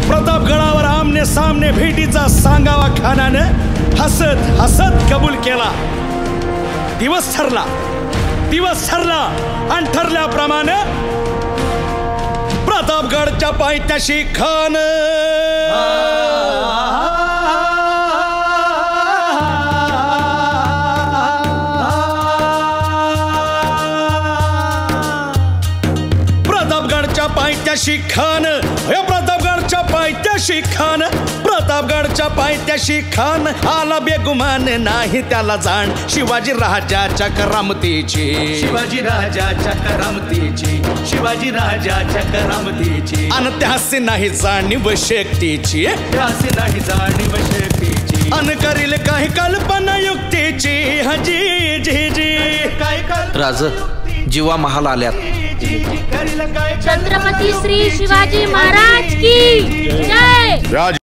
प्रतापगडावर आमने सामने भेटीचा सांगावा खानानं हसत हसत कबूल केला। दिवस ठरला आणि ठरल्याप्रमाणे प्रतापगडच्या पायथ्याशी खान प्रतापगडच्या पायथ्याशी खान आला बेगुमान नाही त्याला जाण शिवाजी राजाच्या करामतीची अन त्यासी नाही जाणीव शक्तीची अन करील काही कल्पना युक्तीची हजी जी जी राज जीवा महाल आल्यात। छत्रपती श्री शिवाजी महाराज की जय।